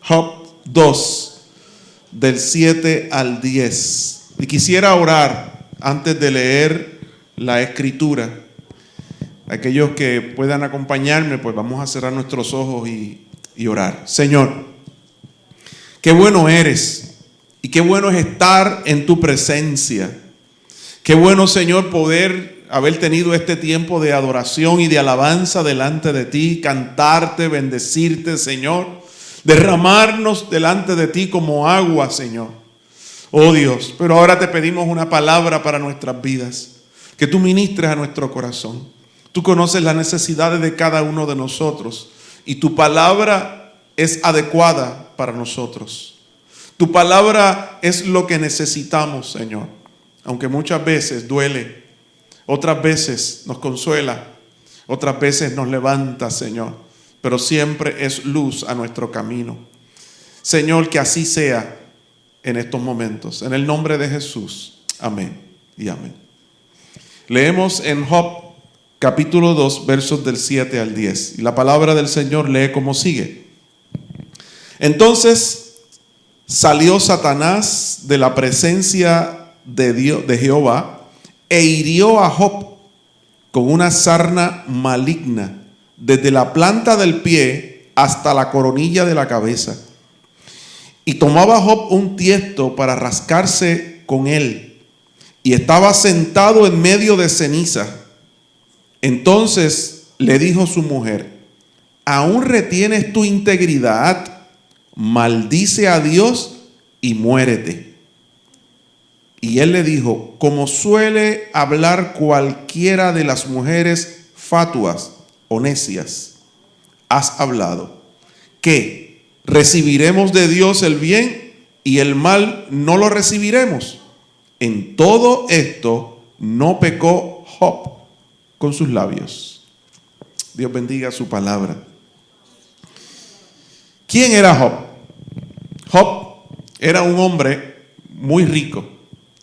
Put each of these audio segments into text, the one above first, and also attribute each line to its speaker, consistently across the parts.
Speaker 1: Job 2, del 7 al 10. Y quisiera orar antes de leer la escritura. Aquellos que puedan acompañarme, pues vamos a cerrar nuestros ojos y orar. Señor, qué bueno eres y qué bueno es estar en tu presencia. Qué bueno, Señor, poder haber tenido este tiempo de adoración y de alabanza delante de ti, cantarte, bendecirte, Señor, derramarnos delante de ti como agua, Señor. Oh Dios, pero ahora te pedimos una palabra para nuestras vidas, que tú ministres a nuestro corazón. Tú conoces las necesidades de cada uno de nosotros y tu palabra es adecuada para nosotros. Tu palabra es lo que necesitamos, Señor, aunque muchas veces duele, otras veces nos consuela, otras veces nos levanta, Señor, pero siempre es luz a nuestro camino. Señor, que así sea en estos momentos, en el nombre de Jesús. Amén y amén. Leemos en Job capítulo 2, versos del 7 al 10. Y la palabra del Señor lee como sigue. Entonces salió Satanás de la presencia de Jehová e hirió a Job con una sarna maligna, desde la planta del pie hasta la coronilla de la cabeza. Y tomaba Job un tiesto para rascarse con él, y estaba sentado en medio de ceniza. Entonces le dijo su mujer: ¿aún retienes tu integridad? Maldice a Dios y muérete. Y él le dijo: como suele hablar cualquiera de las mujeres fatuas o necias, has hablado. ¿Qué? ¿Recibiremos de Dios el bien y el mal no lo recibiremos? En todo esto no pecó Job con sus labios. Dios bendiga su palabra. ¿Quién era Job? Job era un hombre muy rico.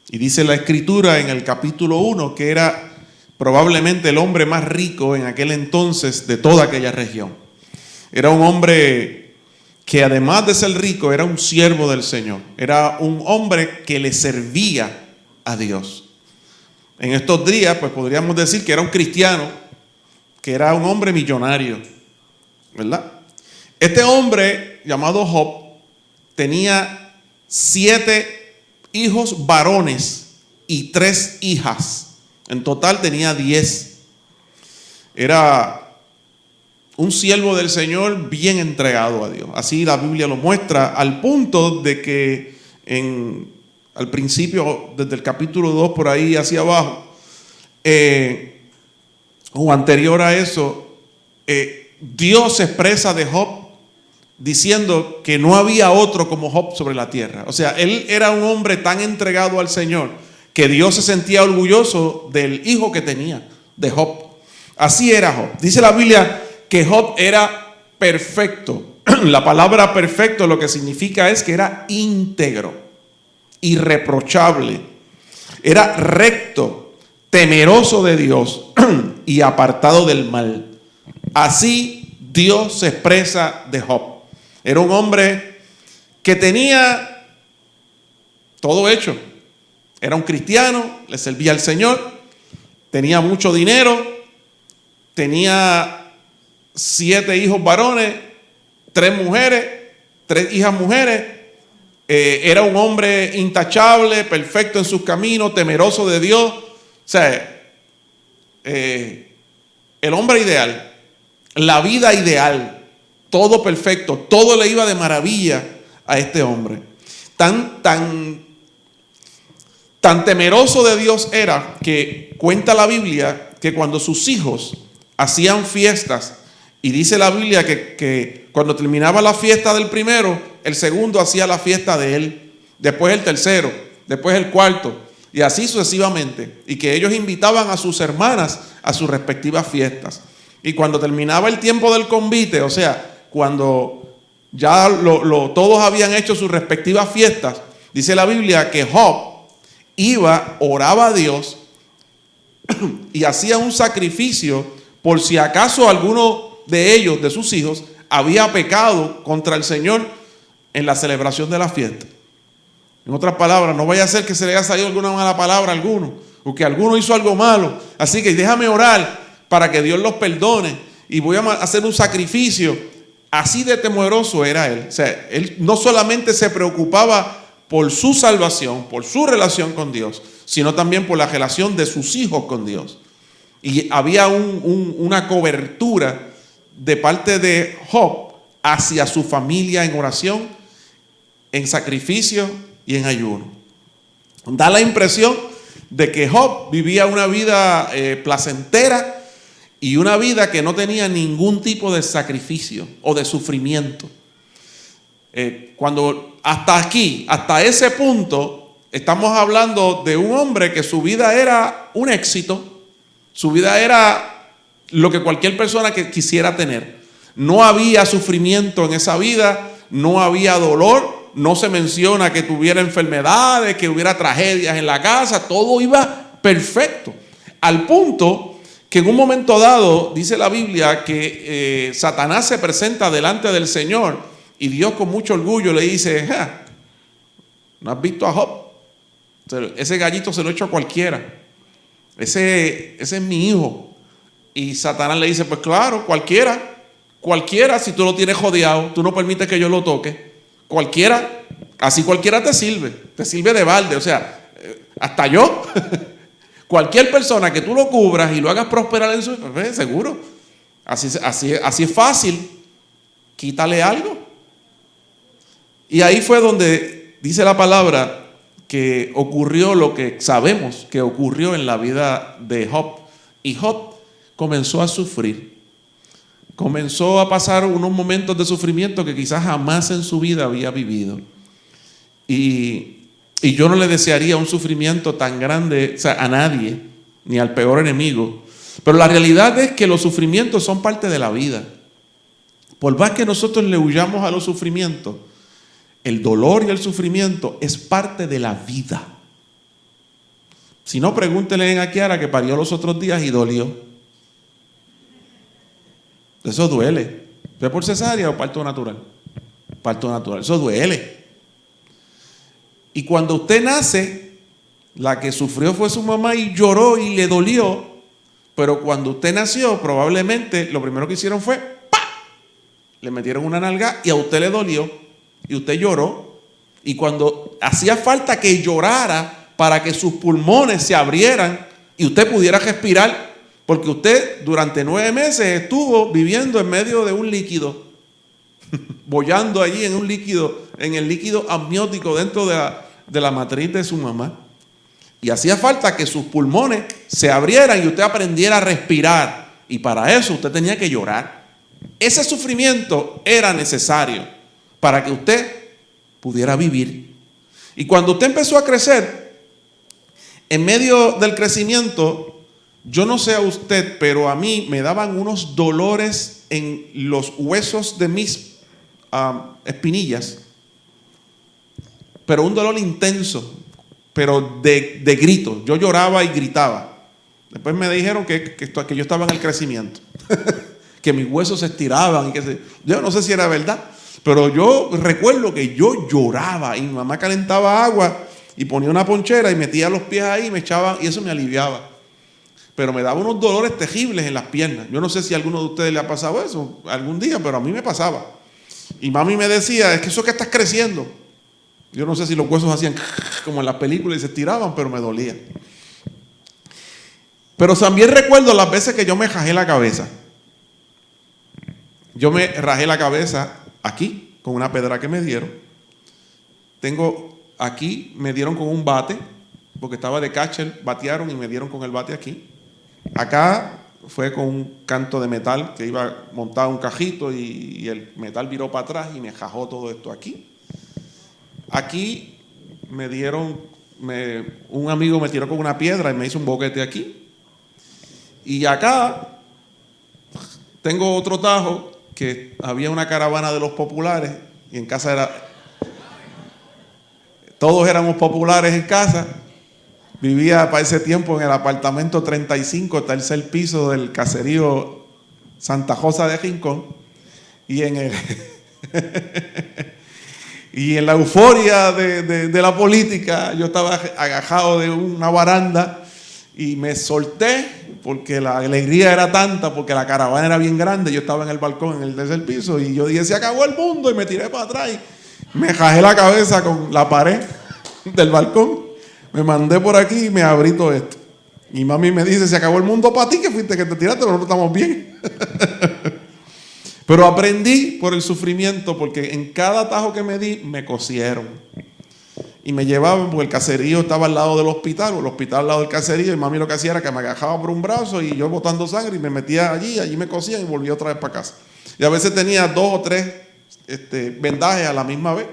Speaker 1: Y dice la escritura en el capítulo 1 que era probablemente el hombre más rico en aquel entonces de toda aquella región. Era un hombre que además de ser rico era un siervo del Señor. Era un hombre que le servía a Dios. En estos días, pues podríamos decir que era un cristiano, que era un hombre millonario, ¿verdad? Este hombre llamado Job tenía 7 hijos varones y 3 hijas. En total tenía 10. Era un siervo del Señor bien entregado a Dios. Así la Biblia lo muestra, al punto de que al principio, desde el capítulo 2 por ahí hacia abajo, o anterior a eso, Dios se expresa de Job diciendo que no había otro como Job sobre la tierra. O sea, él era un hombre tan entregado al Señor que Dios se sentía orgulloso del hijo que tenía, de Job. Así era Job. Dice la Biblia que Job era perfecto. La palabra perfecto lo que significa es que era íntegro, irreprochable, era recto, temeroso de Dios y apartado del mal. Así Dios se expresa de Job. Era un hombre que tenía todo hecho. Era un cristiano, le servía al Señor, tenía mucho dinero, tenía 7 hijos varones, 3 mujeres, 3 hijas mujeres. Era un hombre intachable, perfecto en sus caminos, temeroso de Dios. O sea, el hombre ideal, la vida ideal, todo perfecto, todo le iba de maravilla a este hombre. Tan temeroso de Dios era que cuenta la Biblia que cuando sus hijos hacían fiestas, y dice la Biblia que cuando terminaba la fiesta del primero, el segundo hacía la fiesta de él, después el tercero, después el cuarto, y así sucesivamente, y que ellos invitaban a sus hermanas a sus respectivas fiestas. Y cuando terminaba el tiempo del convite, o sea, cuando ya todos habían hecho sus respectivas fiestas, dice la Biblia que Job iba, oraba a Dios y hacía un sacrificio por si acaso alguno de ellos, de sus hijos, había pecado contra el Señor en la celebración de la fiesta. En otras palabras, no vaya a ser que se le haya salido alguna mala palabra a alguno, o que alguno hizo algo malo. Así que déjame orar para que Dios los perdone y voy a hacer un sacrificio. Así de temeroso era él. O sea, él no solamente se preocupaba por su salvación, por su relación con Dios, sino también por la relación de sus hijos con Dios. Y había una cobertura de parte de Job hacia su familia en oración, en sacrificio y en ayuno. Da la impresión de que Job vivía una vida placentera y una vida que no tenía ningún tipo de sacrificio o de sufrimiento. Cuando hasta aquí, hasta ese punto, estamos hablando de un hombre que su vida era un éxito, su vida era lo que cualquier persona que quisiera tener. No había sufrimiento en esa vida, no había dolor, no se menciona que tuviera enfermedades, que hubiera tragedias en la casa, todo iba perfecto. Al punto que en un momento dado, dice la Biblia, que Satanás se presenta delante del Señor y Dios con mucho orgullo le dice: ¿no has visto a Job? Ese gallito se lo he hecho a cualquiera. Ese es mi hijo. Y Satanás le dice: pues claro, cualquiera, si tú lo tienes jodeado, tú no permites que yo lo toque. Cualquiera, así cualquiera te sirve de balde. O sea, hasta yo. Cualquier persona que tú lo cubras y lo hagas prosperar en su seguro. Así es fácil. Quítale algo. Y ahí fue donde dice la palabra que ocurrió lo que sabemos que ocurrió en la vida de Job. Y Job comenzó a sufrir. Comenzó a pasar unos momentos de sufrimiento que quizás jamás en su vida había vivido. Y yo no le desearía un sufrimiento tan grande, o sea, a nadie, ni al peor enemigo. Pero la realidad es que los sufrimientos son parte de la vida. Por más que nosotros le huyamos a los sufrimientos, el dolor y el sufrimiento es parte de la vida. Si no, pregúntele a Kiara, que parió los otros días y dolió. Eso duele. ¿Fue por cesárea o parto natural? Parto natural. Eso duele. Y cuando usted nace, la que sufrió fue su mamá y lloró y le dolió. Pero cuando usted nació, probablemente lo primero que hicieron fue ¡pah! Le metieron una nalga y a usted le dolió. Y usted lloró. Y cuando hacía falta que llorara para que sus pulmones se abrieran y usted pudiera respirar, porque usted durante 9 meses estuvo viviendo en medio de un líquido, boyando allí en un líquido, en el líquido amniótico dentro de la matriz de su mamá. Y hacía falta que sus pulmones se abrieran y usted aprendiera a respirar. Y para eso usted tenía que llorar. Ese sufrimiento era necesario para que usted pudiera vivir. Y cuando usted empezó a crecer, en medio del crecimiento, yo no sé a usted, pero a mí me daban unos dolores en los huesos de mis espinillas, pero un dolor intenso, pero de grito. Yo lloraba y gritaba. Después me dijeron que yo estaba en el crecimiento, que mis huesos se estiraban y que yo no sé si era verdad, pero yo recuerdo que yo lloraba y mi mamá calentaba agua y ponía una ponchera y metía los pies ahí y me echaba, y eso me aliviaba. Pero me daba unos dolores terribles en las piernas. Yo no sé si a alguno de ustedes le ha pasado eso algún día, pero a mí me pasaba. Y mami me decía: es que eso que estás creciendo. Yo no sé si los huesos hacían como en las películas y se estiraban, pero me dolía. Pero también recuerdo las veces que yo me rajé la cabeza. Yo me rajé la cabeza aquí, con una pedra que me dieron. Tengo aquí, me dieron con un bate, porque estaba de catcher, batearon y me dieron con el bate aquí. Acá fue con un canto de metal que iba montado un cajito y el metal viró para atrás y me jajó todo esto aquí. Aquí me dieron, un amigo me tiró con una piedra y me hizo un boquete aquí. Y acá tengo otro tajo que había una caravana de los populares y en casa todos éramos populares en casa. Vivía para ese tiempo en el apartamento 35, tercer piso del caserío Santa Rosa de Rincón. Y Y en la euforia de la política, yo estaba agajado de una baranda y me solté porque la alegría era tanta, porque la caravana era bien grande. Yo estaba en el balcón, en el tercer piso, y yo dije, se acabó el mundo, y me tiré para atrás y me jajé la cabeza con la pared del balcón. Me mandé por aquí y me abrí todo esto. Y mami me dice, se acabó el mundo para ti, que fuiste que te tiraste, pero nosotros estamos bien. Pero aprendí por el sufrimiento, porque en cada atajo que me di, me cosieron. Y me llevaban, porque el caserío estaba al lado del hospital, o el hospital al lado del caserío, y mami lo que hacía era que me agajaba por un brazo y yo botando sangre y me metía allí me cosían y volví otra vez para casa. Y a veces tenía 2 o 3 vendajes a la misma vez,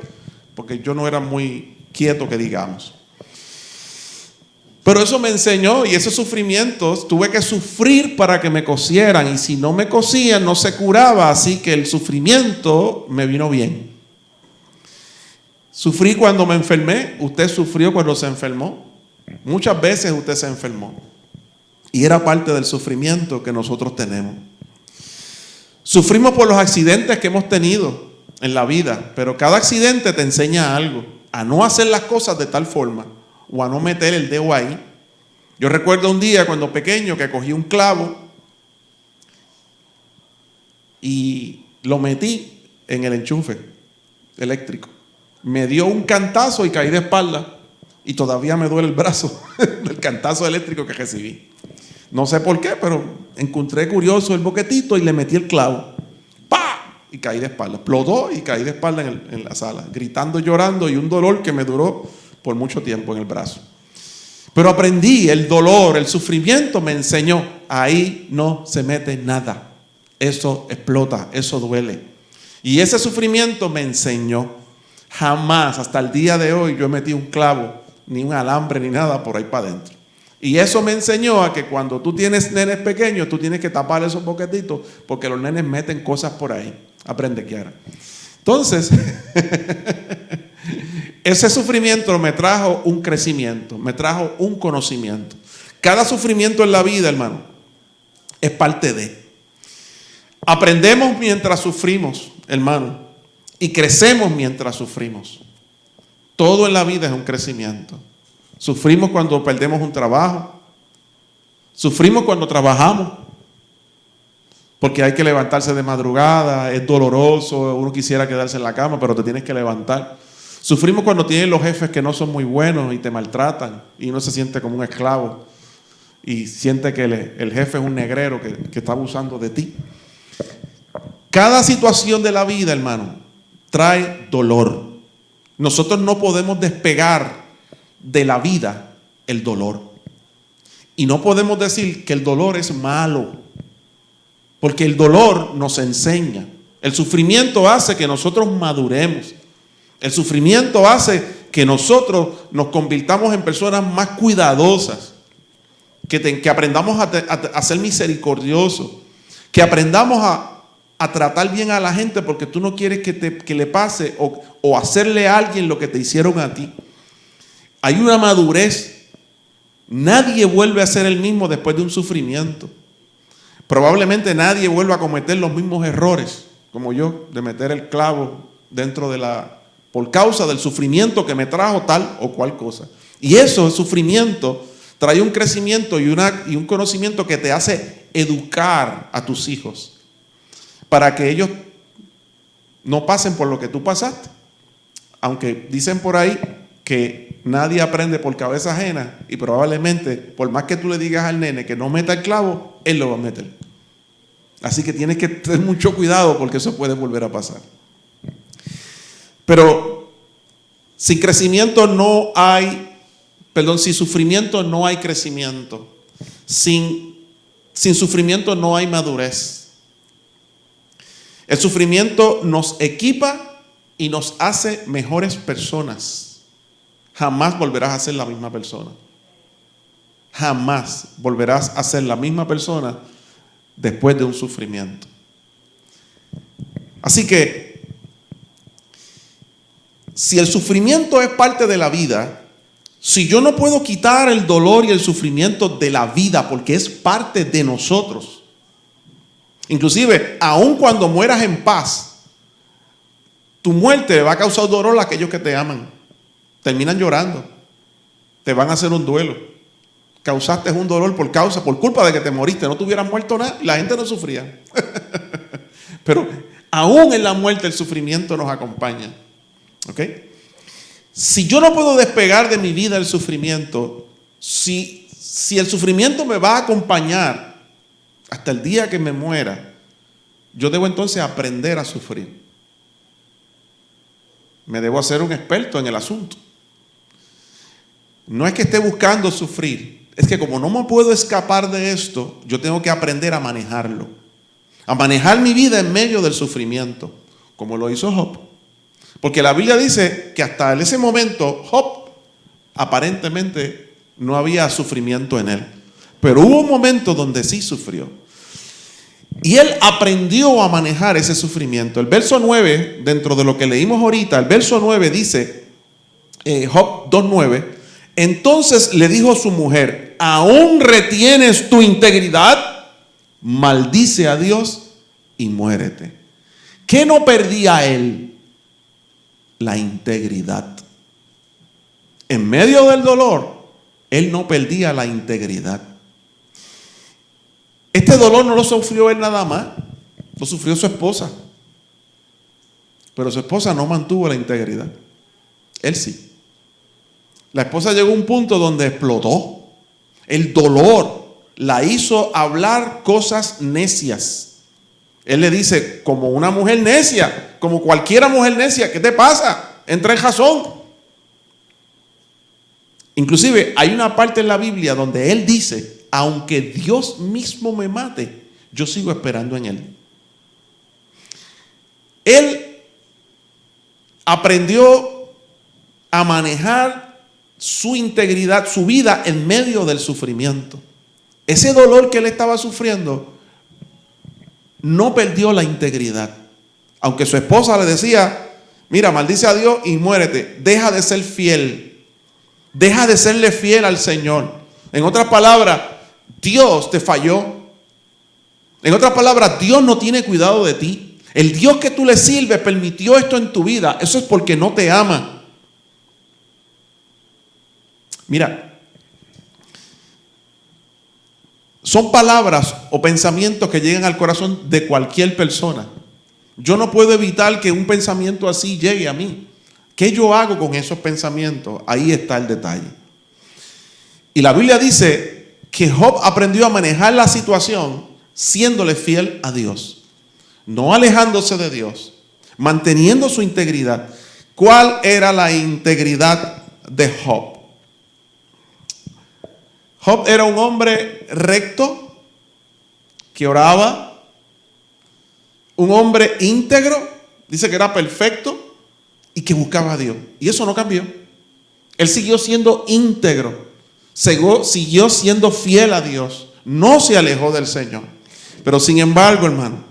Speaker 1: porque yo no era muy quieto, que digamos. Pero eso me enseñó, y esos sufrimientos tuve que sufrir para que me cosieran, y si no me cosían no se curaba, así que el sufrimiento me vino bien. Sufrí cuando me enfermé. Usted sufrió cuando se enfermó. Muchas veces usted se enfermó, y era parte del sufrimiento que nosotros tenemos. Sufrimos por los accidentes que hemos tenido en la vida, pero cada accidente te enseña algo, a no hacer las cosas de tal forma, o a no meter el dedo ahí. Yo recuerdo un día cuando pequeño que cogí un clavo y lo metí en el enchufe eléctrico. Me dio un cantazo y caí de espalda, y todavía me duele el brazo del cantazo eléctrico que recibí. No sé por qué, pero encontré curioso el boquetito y le metí el clavo. ¡Pah! Y caí de espalda. Explotó y caí de espalda en la sala, gritando, llorando, y un dolor que me duró por mucho tiempo en el brazo. Pero aprendí, el dolor, el sufrimiento me enseñó, ahí no se mete nada. Eso explota, eso duele. Y ese sufrimiento me enseñó. Jamás, hasta el día de hoy, yo he metido un clavo, ni un alambre, ni nada por ahí para adentro. Y eso me enseñó a que cuando tú tienes nenes pequeños, tú tienes que tapar esos boquetitos, porque los nenes meten cosas por ahí. Aprende, Kiara. Entonces, ese sufrimiento me trajo un crecimiento, me trajo un conocimiento. Cada sufrimiento en la vida, hermano, es parte de. Aprendemos mientras sufrimos, hermano, y crecemos mientras sufrimos. Todo en la vida es un crecimiento. Sufrimos cuando perdemos un trabajo. Sufrimos cuando trabajamos, porque hay que levantarse de madrugada, es doloroso, uno quisiera quedarse en la cama, pero te tienes que levantar. Sufrimos cuando tienes los jefes que no son muy buenos y te maltratan, y uno se siente como un esclavo y siente que el jefe es un negrero que está abusando de ti. Cada situación de la vida, hermano, trae dolor. Nosotros no podemos despegar de la vida el dolor. Y no podemos decir que el dolor es malo, porque el dolor nos enseña. El sufrimiento hace que nosotros maduremos. El sufrimiento hace que nosotros nos convirtamos en personas más cuidadosas, que aprendamos a ser misericordiosos, que aprendamos a tratar bien a la gente, porque tú no quieres que le pase o hacerle a alguien lo que te hicieron a ti. Hay una madurez. Nadie vuelve a ser el mismo después de un sufrimiento. Probablemente nadie vuelva a cometer los mismos errores como yo, de meter el clavo dentro por causa del sufrimiento que me trajo tal o cual cosa. Y eso, el sufrimiento, trae un crecimiento y un conocimiento que te hace educar a tus hijos, para que ellos no pasen por lo que tú pasaste. Aunque dicen por ahí que nadie aprende por cabeza ajena, y probablemente, por más que tú le digas al nene que no meta el clavo, él lo va a meter. Así que tienes que tener mucho cuidado, porque eso puede volver a pasar. Pero sin crecimiento no hay, sin sufrimiento no hay crecimiento. Sin sufrimiento no hay madurez. El sufrimiento nos equipa y nos hace mejores personas. Jamás volverás a ser la misma persona. Jamás volverás a ser la misma persona después de un sufrimiento. Así que, si el sufrimiento es parte de la vida, si yo no puedo quitar el dolor y el sufrimiento de la vida, porque es parte de nosotros, inclusive, aun cuando mueras en paz, Tu muerte le va a causar dolor a aquellos que te aman. Terminan llorando. Te van a hacer un duelo. Causaste un dolor por culpa de que te moriste. No te hubieras muerto nada y la gente no sufría. Pero aún en la muerte el sufrimiento nos acompaña. ¿Ok? Si yo no puedo despegar de mi vida el sufrimiento, si el sufrimiento me va a acompañar hasta el día que me muera, yo debo entonces aprender a sufrir. Me debo hacer un experto en el asunto. No es que esté buscando sufrir, es que como no me puedo escapar de esto, yo tengo que aprender a manejarlo, a manejar mi vida en medio del sufrimiento, como lo hizo Job. Porque la Biblia dice que hasta en ese momento Job aparentemente no había sufrimiento en él, pero hubo un momento donde sí sufrió. Y él aprendió a manejar ese sufrimiento. El verso 9, dentro de lo que leímos ahorita, el verso 9 dice, Job 2:9, entonces le dijo su mujer, ¿aún retienes tu integridad? Maldice a Dios y muérete. ¿Qué no perdía él? La integridad. En medio del dolor, él no perdía la integridad. Este dolor no lo sufrió él nada más, lo sufrió su esposa. Pero su esposa no mantuvo la integridad. Él sí. La esposa llegó a un punto donde explotó. El dolor la hizo hablar cosas necias. Él le dice, como una mujer necia, como cualquiera mujer necia, ¿qué te pasa? Entra en razón. Inclusive hay una parte en la Biblia donde él dice, aunque Dios mismo me mate, yo sigo esperando en él. Él aprendió a manejar su integridad, su vida en medio del sufrimiento. Ese dolor que él estaba sufriendo, no perdió la integridad. Aunque su esposa le decía, mira, maldice a Dios y muérete. Deja de ser fiel. Deja de serle fiel al Señor. En otras palabras, Dios te falló. En otras palabras, Dios no tiene cuidado de ti. El Dios que tú le sirves permitió esto en tu vida. Eso es porque no te ama. Mira, son palabras o pensamientos que llegan al corazón de cualquier persona. Yo no puedo evitar que un pensamiento así llegue a mí. ¿Qué yo hago con esos pensamientos? Ahí está el detalle. Y la Biblia dice que Job aprendió a manejar la situación siéndole fiel a Dios, no alejándose de Dios, manteniendo su integridad. ¿Cuál era la integridad de Job? Job era un hombre recto, que oraba, un hombre íntegro, dice que era perfecto y que buscaba a Dios. Y eso no cambió. Él siguió siendo íntegro, siguió siendo fiel a Dios, no se alejó del Señor. Pero sin embargo, hermano,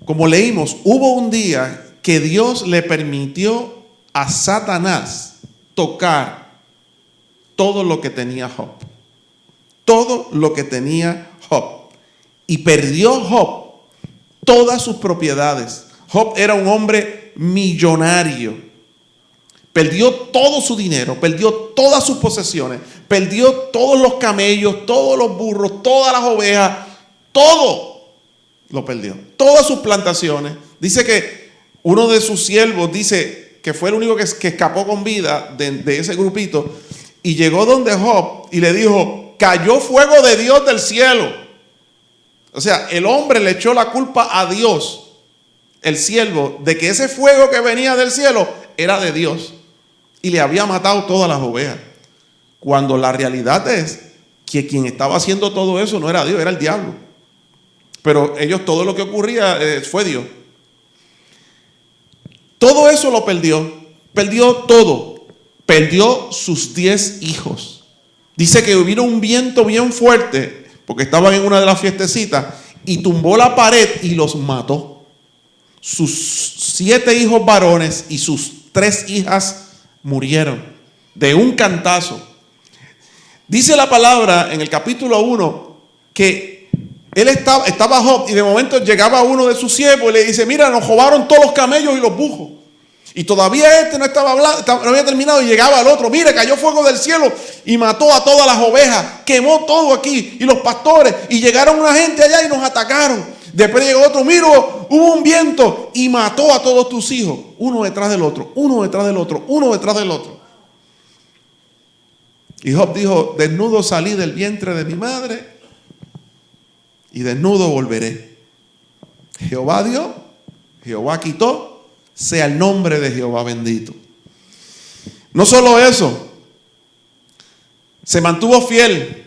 Speaker 1: como leímos, hubo un día que Dios le permitió a Satanás tocar todo lo que tenía Job. Todo lo que tenía Job. Y perdió Job todas sus propiedades. Job era un hombre millonario. Perdió todo su dinero, perdió todas sus posesiones, perdió todos los camellos, todos los burros, todas las ovejas, todo lo perdió. Todas sus plantaciones. Dice que uno de sus siervos dice que fue el único que escapó con vida de ese grupito, y llegó donde Job y le dijo, cayó fuego de Dios del cielo. O sea, el hombre le echó la culpa a Dios, el siervo, de que ese fuego que venía del cielo era de Dios y le había matado todas las ovejas, cuando la realidad es que quien estaba haciendo todo eso no era Dios, era el diablo. Pero ellos, todo lo que ocurría fue Dios. Todo eso lo perdió todo. Perdió sus 10 hijos. Dice que vino un viento bien fuerte, porque estaban en una de las fiestecitas, y tumbó la pared y los mató. Sus 7 hijos varones y sus 3 hijas murieron de un cantazo. Dice la palabra en el capítulo 1 que Estaba Job, y de momento llegaba uno de sus siervos y le dice: mira, nos robaron todos los camellos y los bujos. Y todavía este no estaba hablando, no había terminado, y llegaba el otro: mire, cayó fuego del cielo y mató a todas las ovejas, quemó todo aquí, y los pastores, y llegaron una gente allá y nos atacaron. Después llegó otro: mira, hubo un viento y mató a todos tus hijos, uno detrás del otro, uno detrás del otro, uno detrás del otro. Y Job dijo: desnudo salí del vientre de mi madre y desnudo volveré. Jehová dio, Jehová quitó, sea el nombre de Jehová bendito. No solo eso, se mantuvo fiel.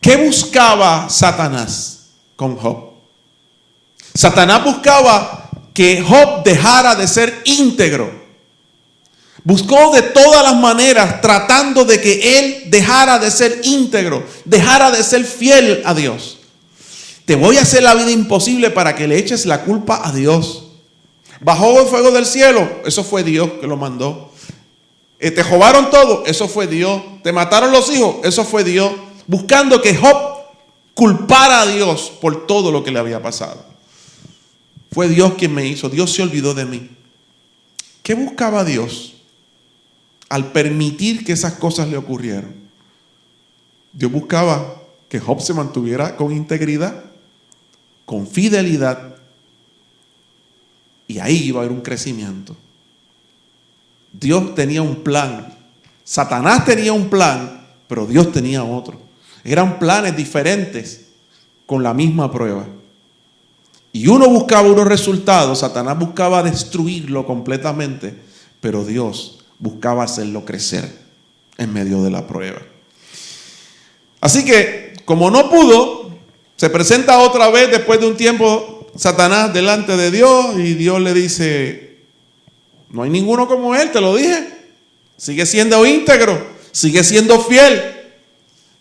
Speaker 1: ¿Qué buscaba Satanás con Job? Satanás buscaba que Job dejara de ser íntegro. Buscó de todas las maneras tratando de que él dejara de ser íntegro, dejara de ser fiel a Dios. Te voy a hacer la vida imposible para que le eches la culpa a Dios. Bajó el fuego del cielo, eso fue Dios que lo mandó. Te robaron todo, eso fue Dios. Te mataron los hijos, eso fue Dios. Buscando que Job culpara a Dios por todo lo que le había pasado. Fue Dios quien me hizo, Dios se olvidó de mí. ¿Qué buscaba Dios al permitir que esas cosas le ocurrieran? Dios buscaba que Job se mantuviera con integridad, con fidelidad, y ahí iba a haber un crecimiento. Dios tenía un plan. Satanás tenía un plan, pero Dios tenía otro. Eran planes diferentes con la misma prueba. Y uno buscaba unos resultados, Satanás buscaba destruirlo completamente, pero Dios buscaba hacerlo crecer en medio de la prueba. Así que, como no pudo, se presenta otra vez después de un tiempo Satanás delante de Dios, y Dios le dice: no hay ninguno como él, te lo dije. Sigue siendo íntegro, sigue siendo fiel.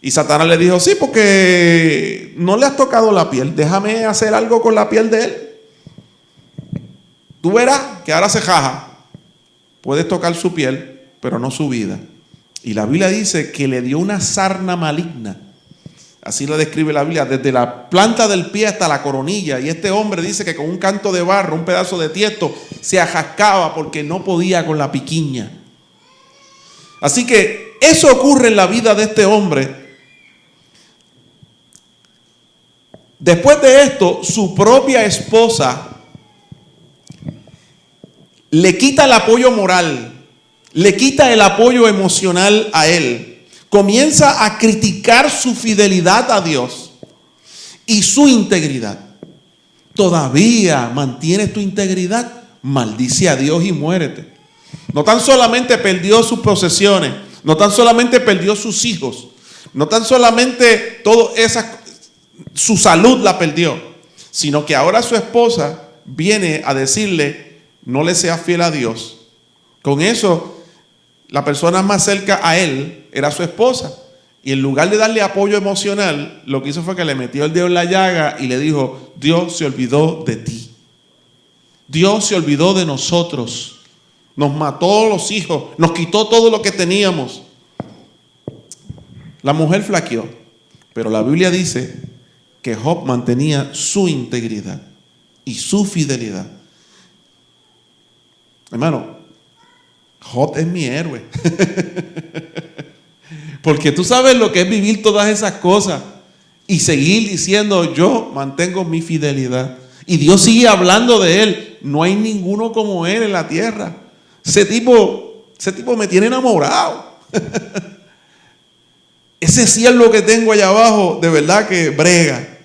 Speaker 1: Y Satanás le dijo: sí, porque no le has tocado la piel, déjame hacer algo con la piel de él. Tú verás que ahora se jaja. Puedes tocar su piel, pero no su vida. Y la Biblia dice que le dio una sarna maligna. Así lo describe la Biblia, desde la planta del pie hasta la coronilla. Y este hombre dice que con un canto de barro, un pedazo de tiesto, se ajascaba porque no podía con la piquiña. Así que eso ocurre en la vida de este hombre. Después de esto, su propia esposa le quita el apoyo moral, le quita el apoyo emocional a él. Comienza a criticar su fidelidad a Dios y su integridad. ¿Todavía mantienes tu integridad? Maldice a Dios y muérete. No tan solamente perdió sus posesiones, no tan solamente perdió sus hijos, no tan solamente su salud la perdió, sino que ahora su esposa viene a decirle: no le seas fiel a Dios. Con eso, la persona más cerca a él era su esposa. Y en lugar de darle apoyo emocional, lo que hizo fue que le metió el dedo en la llaga y le dijo: Dios se olvidó de ti. Dios se olvidó de nosotros. Nos mató los hijos, nos quitó todo lo que teníamos. La mujer flaqueó, pero la Biblia dice que Job mantenía su integridad y su fidelidad. Hermano, Job es mi héroe. Porque tú sabes lo que es vivir todas esas cosas y seguir diciendo: yo mantengo mi fidelidad. Y Dios sigue hablando de él. No hay ninguno como él en la tierra. Ese tipo me tiene enamorado. Ese cielo que tengo allá abajo, de verdad que brega.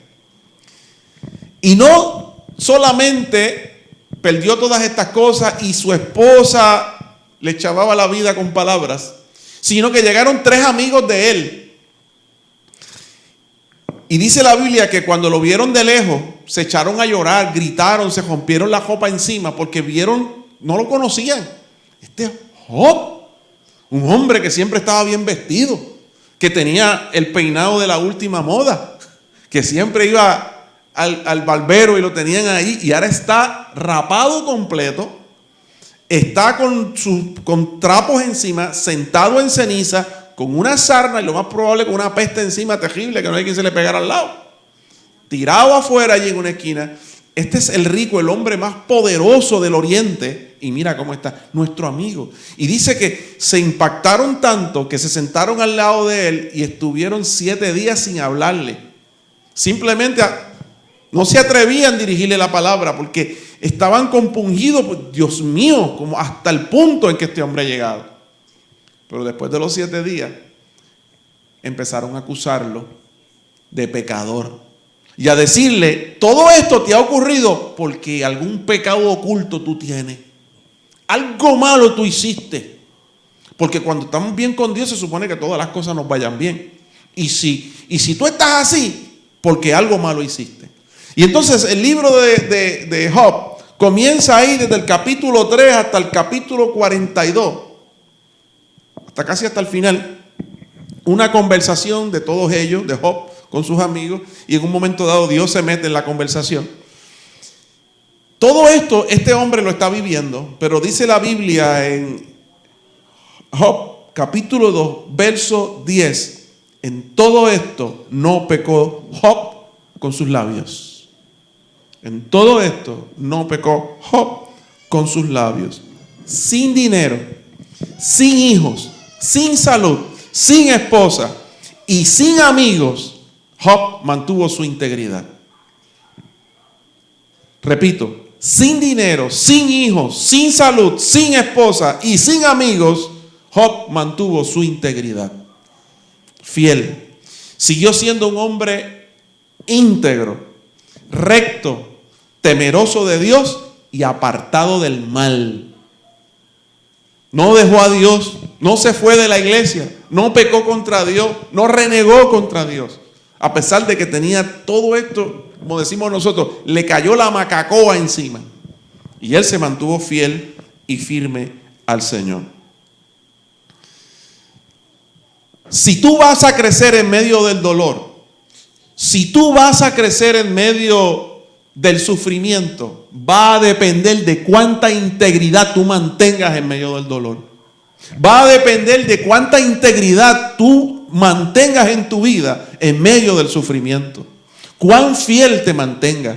Speaker 1: Y no solamente perdió todas estas cosas y su esposa le chavaba la vida con palabras, sino que llegaron 3 amigos de él. Y dice la Biblia que cuando lo vieron de lejos, se echaron a llorar, gritaron, se rompieron la ropa encima porque vieron, no lo conocían. Este Job, un hombre que siempre estaba bien vestido, que tenía el peinado de la última moda, que siempre iba al barbero y lo tenían ahí, y ahora está rapado completo, está con trapos encima, sentado en ceniza, con una sarna y lo más probable con una peste encima terrible que no hay quien se le pegara al lado. Tirado afuera allí en una esquina. Este es el rico, el hombre más poderoso del oriente. Y mira cómo está, nuestro amigo. Y dice que se impactaron tanto que se sentaron al lado de él y estuvieron 7 días sin hablarle. Simplemente no se atrevían a dirigirle la palabra porque estaban compungidos. Pues, Dios mío, como hasta el punto en que este hombre ha llegado. Pero después de los 7 días empezaron a acusarlo de pecador. Y a decirle, todo esto te ha ocurrido porque algún pecado oculto tú tienes. Algo malo tú hiciste. Porque cuando estamos bien con Dios se supone que todas las cosas nos vayan bien. Y si tú estás así, porque algo malo hiciste. Y entonces el libro de Job comienza ahí desde el capítulo 3 hasta el capítulo 42. Hasta casi hasta el final. Una conversación de todos ellos, de Job con sus amigos, y en un momento dado Dios se mete en la conversación. Todo esto, este hombre lo está viviendo, pero dice la Biblia en Job, capítulo 2, verso 10, en todo esto no pecó Job con sus labios. En todo esto no pecó Job con sus labios. Sin dinero, sin hijos, sin salud, sin esposa y sin amigos, Job mantuvo su integridad. Repito, sin dinero, sin hijos, sin salud, sin esposa y sin amigos, Job mantuvo su integridad. Fiel. Siguió siendo un hombre íntegro, recto, temeroso de Dios y apartado del mal. No dejó a Dios, no se fue de la iglesia, no pecó contra Dios, no renegó contra Dios. A pesar de que tenía todo esto, como decimos nosotros, le cayó la macacoa encima. Y él se mantuvo fiel y firme al Señor. Si tú vas a crecer en medio del dolor, si tú vas a crecer en medio del sufrimiento, va a depender de cuánta integridad tú mantengas en medio del dolor. Va a depender de cuánta integridad tú mantengas en tu vida en medio del sufrimiento. Cuán fiel te mantengas,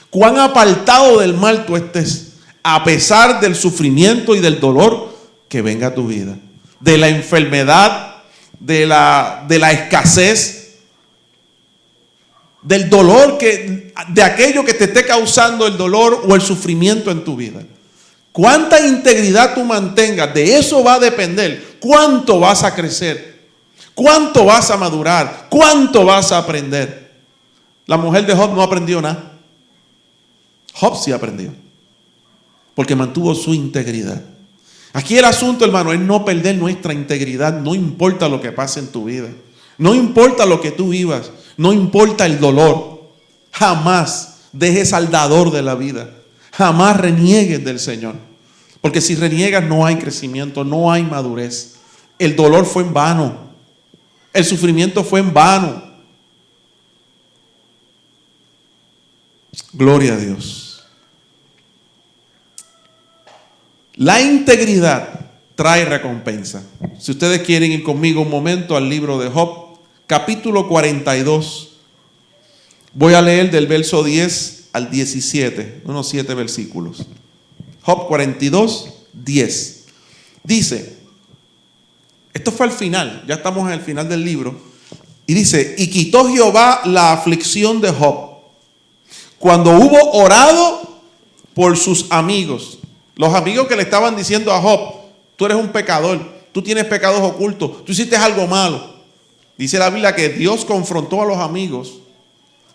Speaker 1: cuán apartado del mal tú estés, a pesar del sufrimiento y del dolor que venga a tu vida, de la enfermedad, de la escasez, del dolor, de aquello que te esté causando el dolor o el sufrimiento en tu vida. Cuánta integridad tú mantengas, de eso va a depender cuánto vas a crecer, cuánto vas a madurar, cuánto vas a aprender. La mujer de Job no aprendió nada. Job sí aprendió, porque mantuvo su integridad. Aquí el asunto, hermano, es no perder nuestra integridad. No importa lo que pase en tu vida, no importa lo que tú vivas, no importa el dolor. Jamás dejes al dador de la vida. Jamás reniegues del Señor, porque si reniegas no hay crecimiento, no hay madurez. El dolor fue en vano, el sufrimiento fue en vano. Gloria a Dios. La integridad trae recompensa. Si ustedes quieren ir conmigo un momento al libro de Job, capítulo 42. Voy a leer del verso 10 al 17, unos 7 versículos. Job 42, 10. Dice, esto fue al final, ya estamos en el final del libro. Y dice, y quitó Jehová la aflicción de Job cuando hubo orado por sus amigos. Los amigos que le estaban diciendo a Job, tú eres un pecador, tú tienes pecados ocultos, tú hiciste algo malo. Dice la Biblia que Dios confrontó a los amigos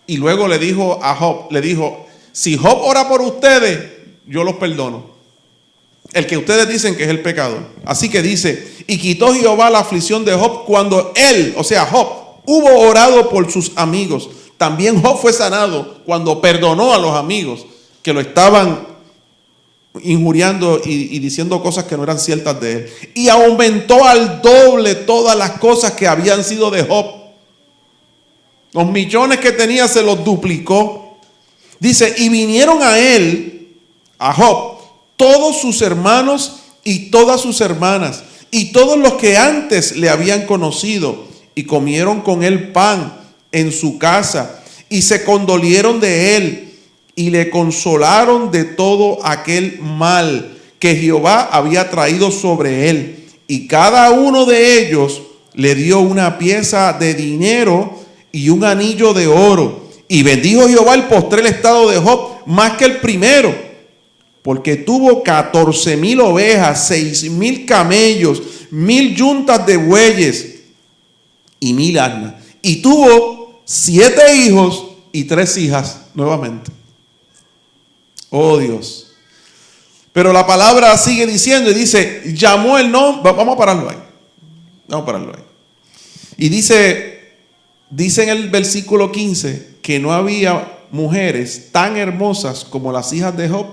Speaker 1: y luego le dijo a Job, le dijo, si Job ora por ustedes, yo los perdono. El que ustedes dicen que es el pecador. Así que dice, y quitó Jehová la aflicción de Job cuando él, o sea Job, hubo orado por sus amigos. También Job fue sanado cuando perdonó a los amigos que lo estaban injuriando y diciendo cosas que no eran ciertas de él. Y aumentó al doble todas las cosas que habían sido de Job. Los millones que tenía se los duplicó. Dice, y vinieron a él, a Job, todos sus hermanos y todas sus hermanas, y todos los que antes le habían conocido, y comieron con él pan en su casa, y se condolieron de él, y le consolaron de todo aquel mal que Jehová había traído sobre él. Y cada uno de ellos le dio una pieza de dinero y un anillo de oro. Y bendijo Jehová el postrer estado de Job más que el primero, porque tuvo 14,000 ovejas, 6,000 camellos, 1,000 yuntas de bueyes y 1,000 asnas. Y tuvo 7 hijos y 3 hijas nuevamente. Oh Dios. Pero la palabra sigue diciendo y dice, llamó el nombre, vamos a pararlo ahí. Y dice en el versículo 15 que no había mujeres tan hermosas como las hijas de Job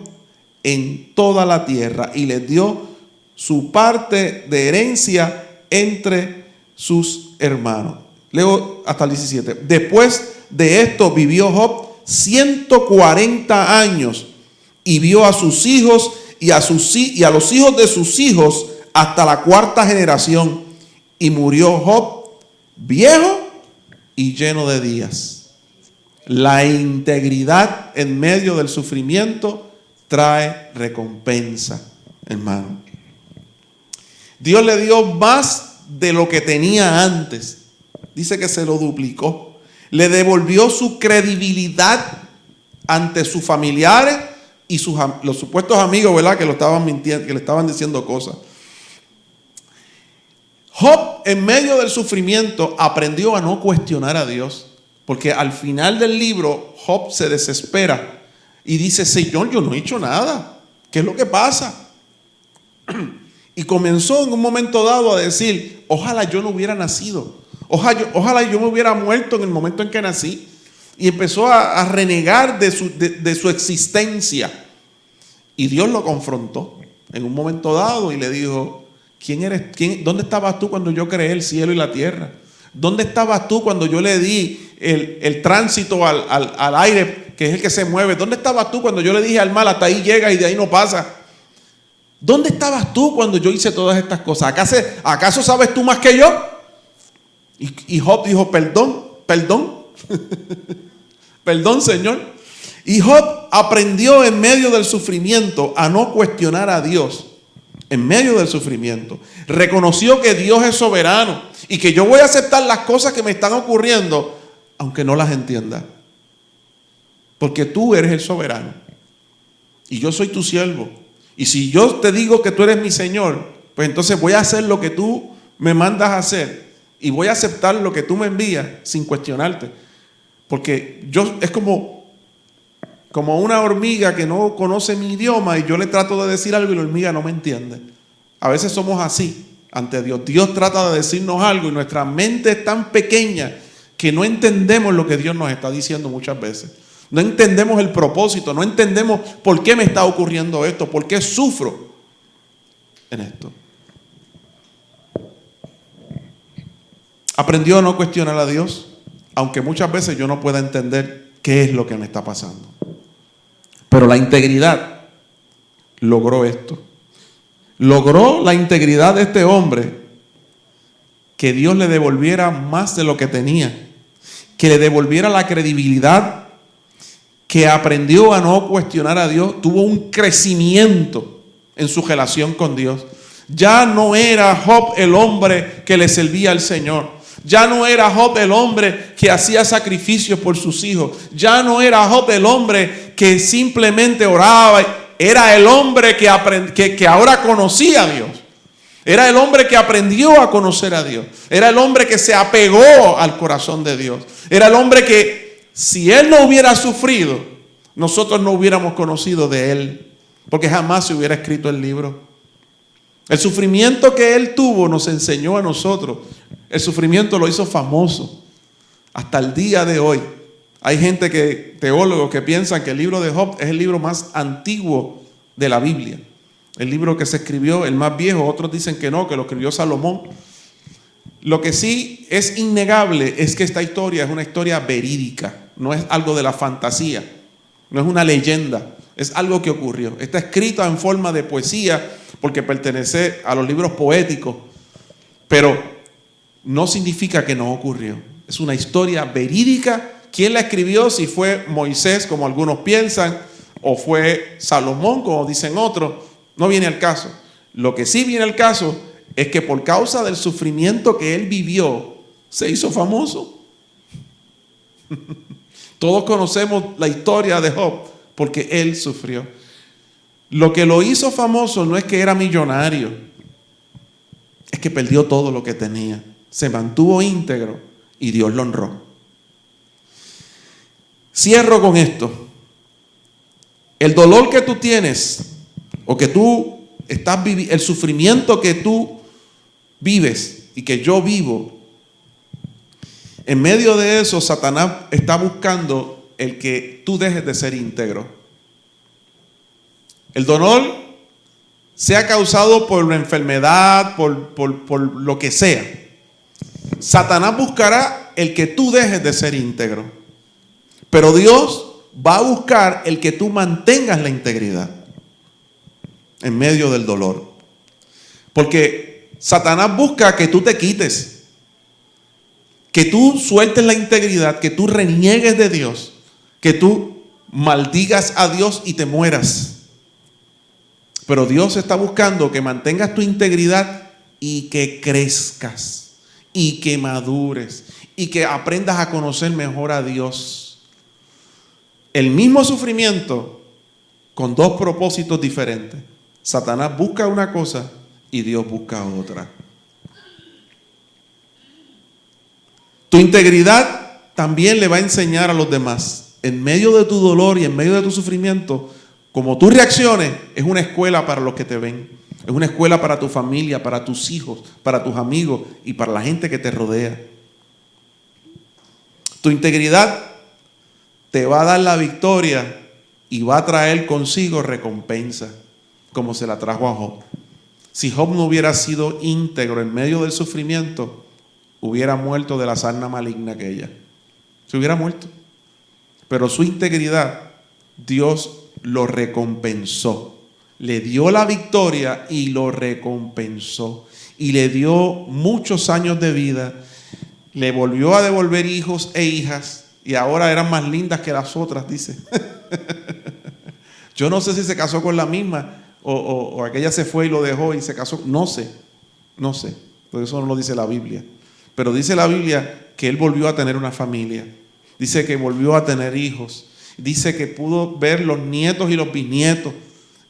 Speaker 1: en toda la tierra, y les dio su parte de herencia entre sus hermanos. Leo hasta el 17. Después de esto vivió Job 140 años y vio a sus hijos y a los hijos de sus hijos hasta la 4ª generación, y murió Job viejo y lleno de días. La integridad en medio del sufrimiento trae recompensa, hermano. Dios le dio más de lo que tenía antes. Dice que se lo duplicó. Le devolvió su credibilidad ante sus familiares y los supuestos amigos, ¿verdad?, que lo estaban mintiendo, que le estaban diciendo cosas. Job, en medio del sufrimiento, aprendió a no cuestionar a Dios, porque al final del libro Job se desespera y dice: Señor, yo no he hecho nada, ¿qué es lo que pasa? Y comenzó en un momento dado a decir: ojalá yo no hubiera nacido, ojalá yo me hubiera muerto en el momento en que nací. Y empezó a renegar de su existencia. Y Dios lo confrontó en un momento dado y le dijo: ¿quién eres? ¿Dónde estabas tú cuando yo creé el cielo y la tierra? ¿Dónde estabas tú cuando yo le di el tránsito al aire, que es el que se mueve? ¿Dónde estabas tú cuando yo le dije al mar: hasta ahí llega y de ahí no pasa? ¿Dónde estabas tú cuando yo hice todas estas cosas? ¿Acaso sabes tú más que yo? Y Job dijo: perdón. Perdón, Señor. Y Job aprendió en medio del sufrimiento a no cuestionar a Dios. En medio del sufrimiento reconoció que Dios es soberano y que yo voy a aceptar las cosas que me están ocurriendo aunque no las entienda, porque tú eres el soberano y yo soy tu siervo. Y si yo te digo que tú eres mi Señor, pues entonces voy a hacer lo que tú me mandas a hacer y voy a aceptar lo que tú me envías sin cuestionarte. Porque es como una hormiga que no conoce mi idioma y yo le trato de decir algo y la hormiga no me entiende. A veces somos así ante Dios. Dios trata de decirnos algo y nuestra mente es tan pequeña que no entendemos lo que Dios nos está diciendo muchas veces. No entendemos el propósito, no entendemos por qué me está ocurriendo esto, por qué sufro en esto. Aprendió a no cuestionar a Dios, aunque muchas veces yo no pueda entender qué es lo que me está pasando. Pero la integridad logró esto. Logró la integridad de este hombre, que Dios le devolviera más de lo que tenía, que le devolviera la credibilidad, que aprendió a no cuestionar a Dios, tuvo un crecimiento en su relación con Dios. Ya no era Job el hombre que le servía al Señor. Ya no era Job el hombre que hacía sacrificios por sus hijos. Ya no era Job el hombre que simplemente oraba. Era el hombre que ahora conocía a Dios. Era el hombre que aprendió a conocer a Dios. Era el hombre que se apegó al corazón de Dios. Era el hombre que, si él no hubiera sufrido, nosotros no hubiéramos conocido de él, porque jamás se hubiera escrito el libro. El sufrimiento que él tuvo nos enseñó a nosotros. El sufrimiento lo hizo famoso. Hasta el día de hoy hay teólogos que piensan que el libro de Job es el libro más antiguo de la Biblia. El libro que se escribió, el más viejo. Otros dicen que no, que lo escribió Salomón. Lo que sí es innegable es que esta historia es una historia verídica. No es algo de la fantasía. No es una leyenda. Es algo que ocurrió. Está escrito en forma de poesía porque pertenece a los libros poéticos, pero no significa que no ocurrió. Es una historia verídica. ¿Quién la escribió? Si fue Moisés, como algunos piensan, o fue Salomón, como dicen otros, no viene al caso. Lo que sí viene al caso es que por causa del sufrimiento que él vivió, se hizo famoso. Todos conocemos la historia de Job porque él sufrió. Lo que lo hizo famoso no es que era millonario, es que perdió todo lo que tenía. Se mantuvo íntegro y Dios lo honró. Cierro con esto. El dolor que tú tienes o que tú estás viviendo, el sufrimiento que tú vives y que yo vivo, en medio de eso Satanás está buscando el que tú dejes de ser íntegro. El dolor sea causado por la enfermedad, por lo que sea. Satanás buscará el que tú dejes de ser íntegro. Pero Dios va a buscar el que tú mantengas la integridad en medio del dolor. Porque Satanás busca que tú te quites, que tú sueltes la integridad, que tú reniegues de Dios, que tú maldigas a Dios y te mueras. Pero Dios está buscando que mantengas tu integridad y que crezcas y que madures y que aprendas a conocer mejor a Dios. El mismo sufrimiento con dos propósitos diferentes. Satanás busca una cosa y Dios busca otra. Tu integridad también le va a enseñar a los demás. En medio de tu dolor y en medio de tu sufrimiento, como tú reacciones, es una escuela para los que te ven. Es una escuela para tu familia, para tus hijos, para tus amigos y para la gente que te rodea. Tu integridad te va a dar la victoria y va a traer consigo recompensa, como se la trajo a Job. Si Job no hubiera sido íntegro en medio del sufrimiento, hubiera muerto de la sarna maligna aquella. Se hubiera muerto. Pero su integridad, Dios lo recompensó. Le dio la victoria y lo recompensó. Y le dio muchos años de vida. Le volvió a devolver hijos e hijas. Y ahora eran más lindas que las otras, dice. Yo no sé si se casó con la misma o aquella se fue y lo dejó y se casó. No sé. Por eso no lo dice la Biblia. Pero dice la Biblia que él volvió a tener una familia. Dice que volvió a tener hijos. Dice que pudo ver los nietos y los bisnietos.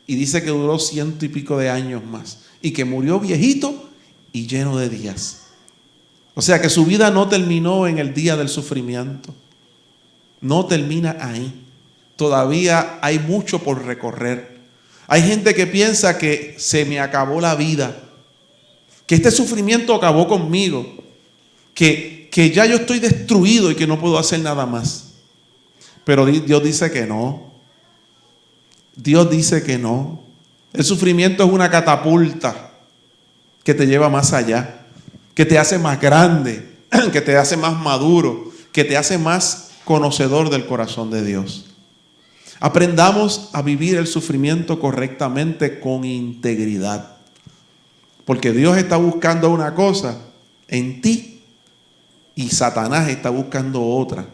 Speaker 1: Y dice que duró 100 y pico de años más. Y que murió viejito y lleno de días. O sea que su vida no terminó en el día del sufrimiento. No termina ahí. Todavía hay mucho por recorrer. Hay gente que piensa que se me acabó la vida. Que este sufrimiento acabó conmigo. Que ya yo estoy destruido y que no puedo hacer nada más. Pero Dios dice que no. Dios dice que no. El sufrimiento es una catapulta que te lleva más allá, que te hace más grande, que te hace más maduro, que te hace más conocedor del corazón de Dios. Aprendamos a vivir el sufrimiento correctamente con integridad. Porque Dios está buscando una cosa en ti y Satanás está buscando otra.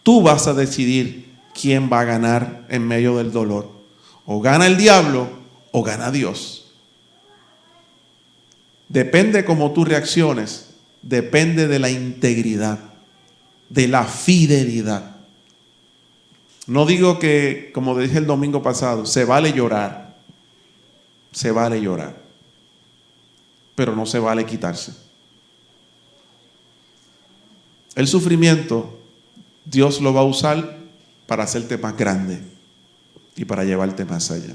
Speaker 1: Tú vas a decidir quién va a ganar en medio del dolor. O gana el diablo o gana Dios. Depende cómo tú reacciones. Depende de la integridad, de la fidelidad. No digo que, como dije el domingo pasado, se vale llorar. Se vale llorar. Pero no se vale quitarse. El sufrimiento, Dios lo va a usar para hacerte más grande y para llevarte más allá.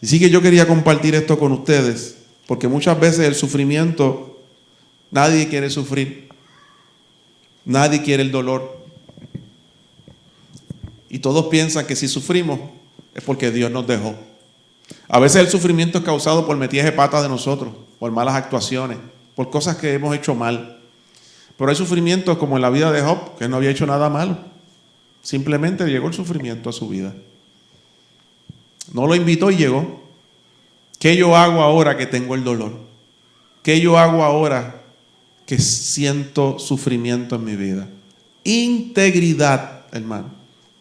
Speaker 1: Y sí que yo quería compartir esto con ustedes, porque muchas veces el sufrimiento, nadie quiere sufrir, nadie quiere el dolor. Y todos piensan que si sufrimos es porque Dios nos dejó. A veces el sufrimiento es causado por metidas de patas de nosotros, por malas actuaciones, por cosas que hemos hecho mal. Pero hay sufrimientos como en la vida de Job, que no había hecho nada malo. Simplemente llegó el sufrimiento a su vida. No lo invitó y llegó. ¿Qué yo hago ahora que tengo el dolor? ¿Qué yo hago ahora que siento sufrimiento en mi vida? Integridad, hermano.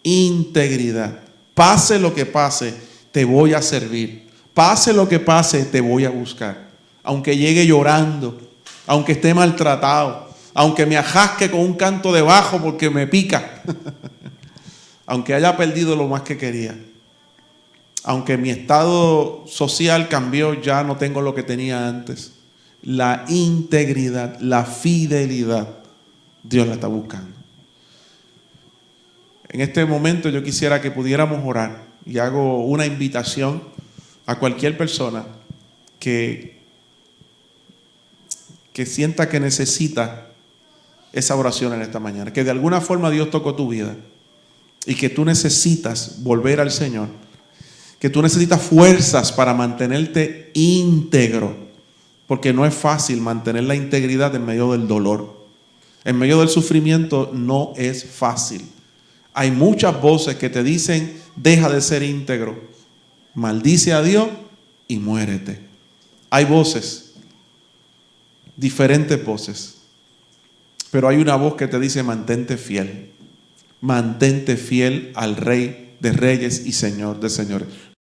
Speaker 1: Integridad. Pase lo que pase, te voy a servir. Pase lo que pase, te voy a buscar. Aunque llegue llorando, aunque esté maltratado, aunque me ajasque con un canto de bajo porque me pica, aunque haya perdido lo más que quería, aunque mi estado social cambió, ya no tengo lo que tenía antes. La integridad, la fidelidad, Dios la está buscando. En este momento yo quisiera que pudiéramos orar y hago una invitación a cualquier persona que sienta que necesita esa oración en esta mañana, que de alguna forma Dios tocó tu vida y que tú necesitas volver al Señor, que tú necesitas fuerzas para mantenerte íntegro, porque no es fácil mantener la integridad en medio del dolor, en medio del sufrimiento. No es fácil. Hay muchas voces que te dicen: deja de ser íntegro, maldice a Dios y muérete. Hay voces, diferentes voces, pero hay una voz que te dice: mantente fiel al Rey de Reyes y Señor de Señores.